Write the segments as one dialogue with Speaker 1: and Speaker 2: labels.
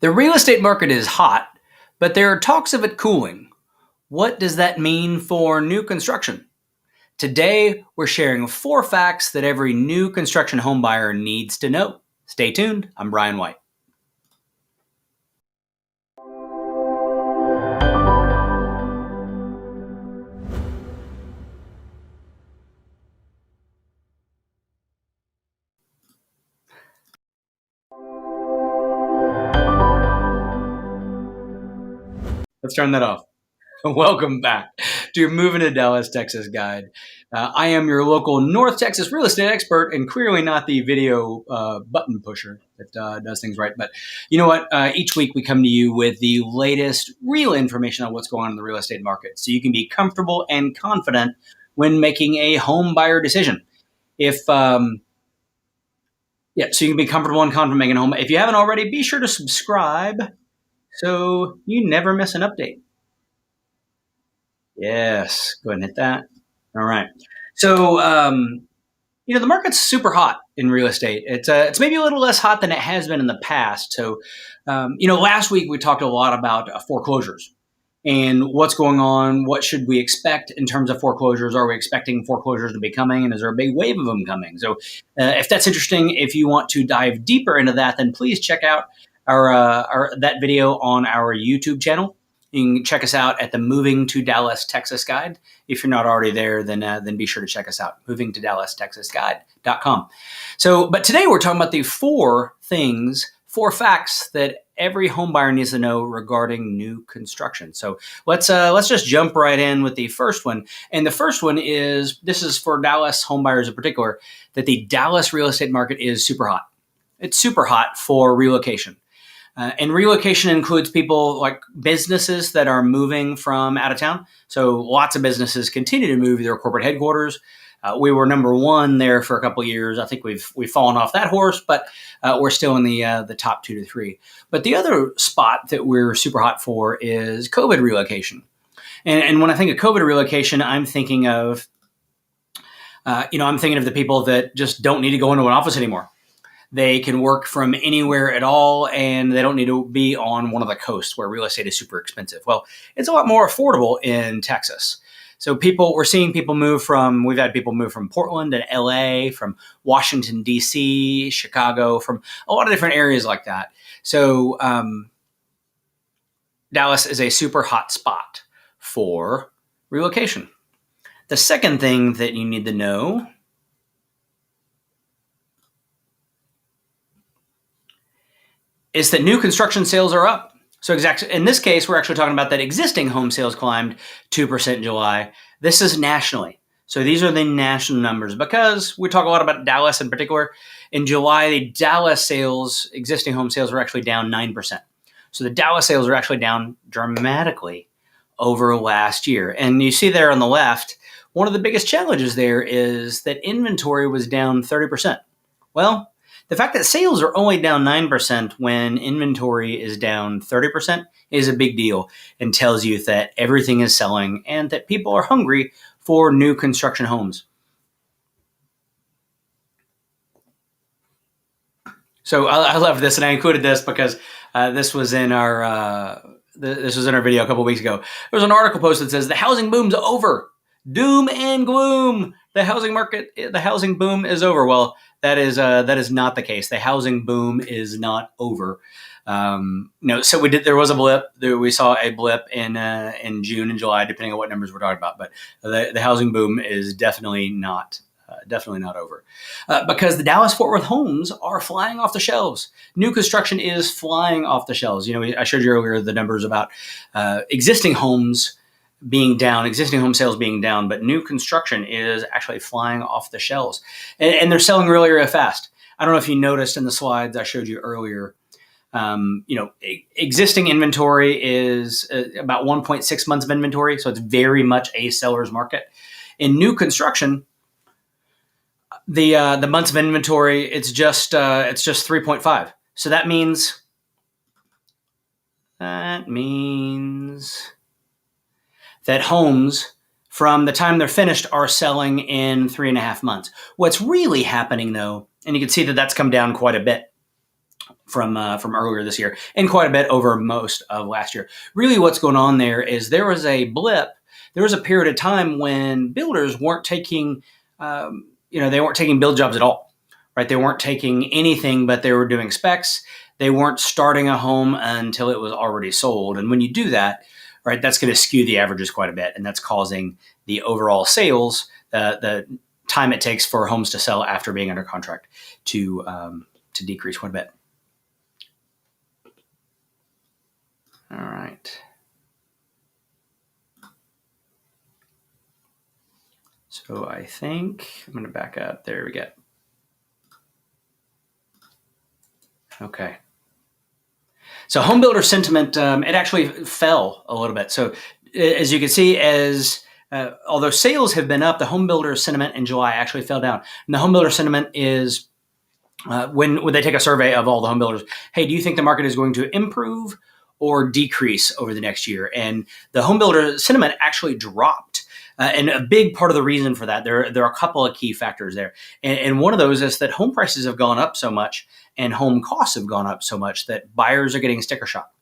Speaker 1: The real estate market is hot, but there are talks of it cooling. What does that mean for new construction? Today, we're sharing 4 facts that every new construction home buyer needs to know. Stay tuned. I'm Brian White. Let's turn that off. Welcome back to your Moving to Dallas, Texas guide. I am your local North Texas real estate expert and clearly not the video button pusher that does things right. But you know what? Each week we come to you with the latest real information on what's going on in the real estate market so you can be comfortable and confident when making a home buyer decision. So you can be comfortable and confident making a home. If you haven't already, be sure to subscribe so you never miss an update. Yes, go ahead and hit that. All right. So, the market's super hot in real estate. It's maybe a little less hot than it has been in the past. So, last week we talked a lot about foreclosures and what's going on. What should we expect in terms of foreclosures? Are we expecting foreclosures to be coming? And is there a big wave of them coming? So, if that's interesting, if you want to dive deeper into that, then please check out our that video on our YouTube channel. You can check us out at the Moving to Dallas, Texas guide. If you're not already there, then be sure to check us out, movingtodallastexasguide.com. So, but today we're talking about the 4 facts that every home buyer needs to know regarding new construction. So let's just jump right in with the first one. And the first one is, this is for Dallas home buyers in particular, that the Dallas real estate market is super hot. It's super hot for relocation. And relocation includes people like businesses that are moving from out of town. So lots of businesses continue to move their corporate headquarters. We were number 1 there for a couple of years. I think we've fallen off that horse, but we're still in the top 2 to 3. But the other spot that we're super hot for is COVID relocation. And when I think of COVID relocation, I'm thinking of the people that just don't need to go into an office anymore. They can work from anywhere at all, and they don't need to be on one of the coasts where real estate is super expensive. Well, it's a lot more affordable in Texas. So we're seeing people we've had people move from Portland and LA, from Washington, DC, Chicago, from a lot of different areas like that. So Dallas is a super hot spot for relocation. The second thing that you need to know is that new construction sales are up. So in this case, we're actually talking about that existing home sales climbed 2% in July. This is nationally. So these are the national numbers because we talk a lot about Dallas in particular. In July, the Dallas existing home sales were actually down 9%. So the Dallas sales are actually down dramatically over last year. And you see there on the left, one of the biggest challenges there is that inventory was down 30%. Well, the fact that sales are only down 9% when inventory is down 30% is a big deal and tells you that everything is selling and that people are hungry for new construction homes. So I love this, and I included this because this was in our video a couple of weeks ago. There was an article post that says the housing boom's over. Doom and gloom. The housing boom is over. Well, that is not the case. The housing boom is not over. So there was a blip. We saw a blip in June and July, depending on what numbers we're talking about. But the housing boom is definitely not over, because the Dallas-Fort Worth homes are flying off the shelves. New construction is flying off the shelves. I showed you earlier the numbers about existing home sales being down, but new construction is actually flying off the shelves, and they're selling really, really fast. I don't know if you noticed in the slides I showed you earlier. Existing inventory is about 1.6 months of inventory, so it's very much a seller's market. In new construction, the months of inventory, it's just 3.5. So that means that homes from the time they're finished are selling in 3.5 months. What's really happening though, and you can see that that's come down quite a bit from earlier this year, and quite a bit over most of last year. Really, what's going on there is there was a blip. There was a period of time when builders weren't taking, they weren't taking build jobs at all, right? They weren't taking anything, but they were doing specs. They weren't starting a home until it was already sold. And when you do that, right, that's going to skew the averages quite a bit, and that's causing the overall sales, the time it takes for homes to sell after being under contract, to decrease quite a bit. All right. So I think I'm going to back up. There we go. Okay. So home builder sentiment, it actually fell a little bit. So as you can see, although sales have been up, the home builder sentiment in July actually fell down. And the home builder sentiment is when they take a survey of all the home builders, hey, do you think the market is going to improve or decrease over the next year? And the home builder sentiment actually dropped. And a big part of the reason for that, there are a couple of key factors there. And one of those is that home prices have gone up so much and home costs have gone up so much that buyers are getting sticker shock.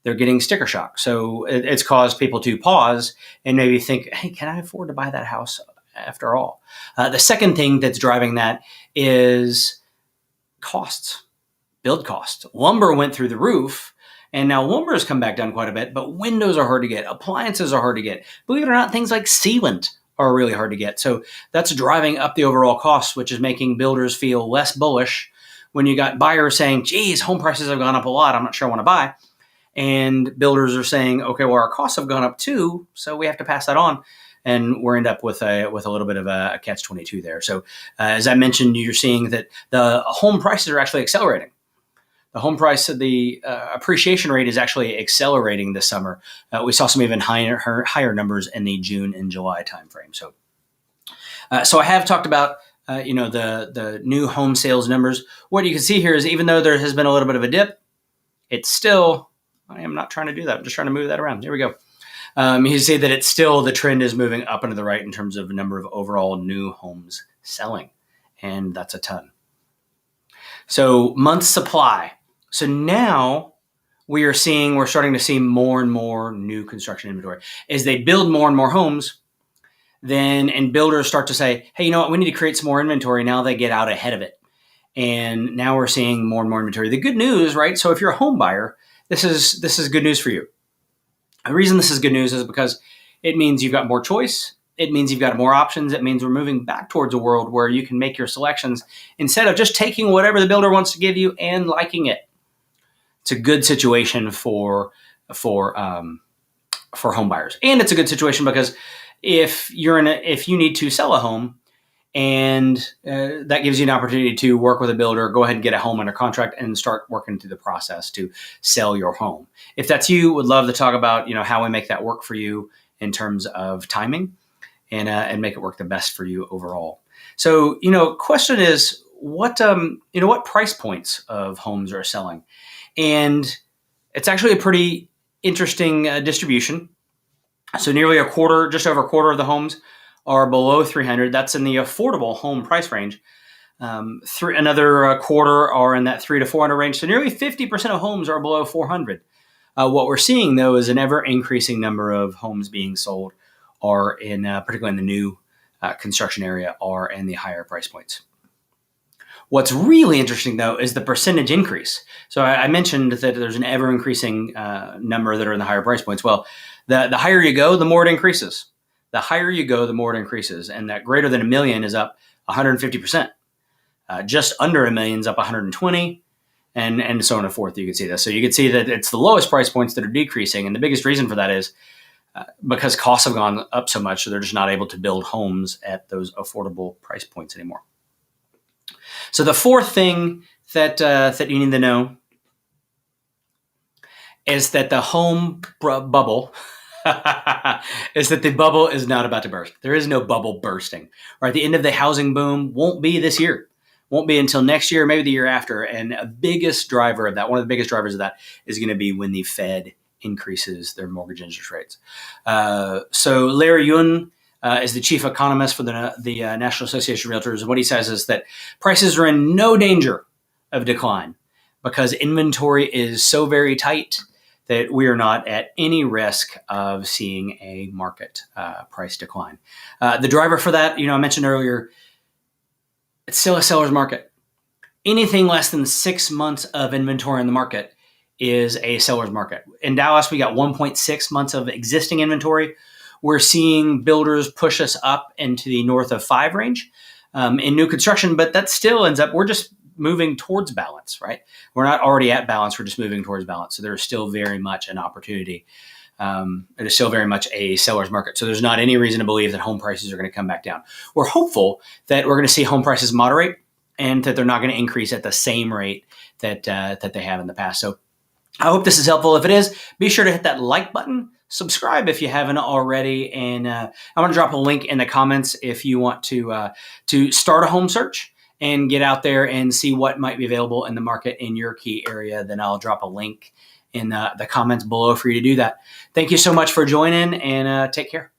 Speaker 1: They're getting sticker shock. So it's caused people to pause and maybe think, hey, can I afford to buy that house after all? The second thing that's driving that is costs, build costs. Lumber went through the roof, and now lumber has come back down quite a bit, but windows are hard to get. Appliances are hard to get. Believe it or not, things like sealant are really hard to get. So that's driving up the overall costs, which is making builders feel less bullish when you got buyers saying, geez, home prices have gone up a lot. I'm not sure I want to buy. And builders are saying, okay, well, our costs have gone up too, so we have to pass that on. And we're end up with a little bit of a catch-22 there. So as I mentioned, you're seeing that the home prices are actually accelerating. The home price, the appreciation rate is actually accelerating this summer. We saw some even higher numbers in the June and July timeframe. So I have talked about the new home sales numbers. What you can see here is even though there has been a little bit of a dip, it's still, I am not trying to do that. I'm just trying to move that around. Here we go. You see that it's still, the trend is moving up and to the right in terms of the number of overall new homes selling. And that's a ton. So months supply. So now we're starting to see more and more new construction inventory. As they build more and more homes, and builders start to say, hey, you know what, we need to create some more inventory. Now they get out ahead of it. And now we're seeing more and more inventory. The good news, right? So if you're a home buyer, this is good news for you. The reason this is good news is because it means you've got more choice. It means you've got more options. It means we're moving back towards a world where you can make your selections instead of just taking whatever the builder wants to give you and liking it. It's a good situation for home buyers, and it's a good situation because if you need to sell a home, and that gives you an opportunity to work with a builder, go ahead and get a home under contract and start working through the process to sell your home. If that's you, would love to talk about how we make that work for you in terms of timing and make it work the best for you overall. So question is what price points of homes are selling, and it's actually a pretty interesting distribution. So nearly just over a quarter of the homes are below 300. That's in the affordable home price range. Another quarter are in that 300 to 400 range. So nearly 50% of homes are below 400. What we're seeing though is an ever increasing number of homes being sold are particularly in the new construction area, are in the higher price points. What's really interesting though is the percentage increase. So I mentioned that there's an ever increasing number that are in the higher price points. Well, the higher you go, the more it increases. The higher you go, the more it increases. And that greater than $1 million is up 150%. Just under $1 million is up 120, and so on and so forth. You can see this. So you can see that it's the lowest price points that are decreasing. And the biggest reason for that is because costs have gone up so much, so they're just not able to build homes at those affordable price points anymore. So the fourth thing that you need to know is that the home bubble is that the bubble is not about to burst. There is no bubble bursting. Right? The end of the housing boom won't be this year. Won't be until next year, maybe the year after. And one of the biggest drivers of that is going to be when the Fed increases their mortgage interest rates. So Larry Yun is the chief economist for the National Association of Realtors. And what he says is that prices are in no danger of decline because inventory is so very tight that we are not at any risk of seeing a market price decline. The driver for that, I mentioned earlier, it's still a seller's market. Anything less than 6 months of inventory in the market is a seller's market. In Dallas, we got 1.6 months of existing inventory. We're seeing builders push us up into the north of 5 range in new construction, but that still ends up, we're just moving towards balance, right? We're not already at balance. We're just moving towards balance. So there's still very much an opportunity. It is still very much a seller's market. So there's not any reason to believe that home prices are going to come back down. We're hopeful that we're going to see home prices moderate and that they're not going to increase at the same rate that they have in the past. So I hope this is helpful. If it is, be sure to hit that like button, subscribe if you haven't already, and I'm going to drop a link in the comments if you want to start a home search and get out there and see what might be available in the market in your key area. Then I'll drop a link in the comments below for you to do that. Thank you so much for joining, and take care.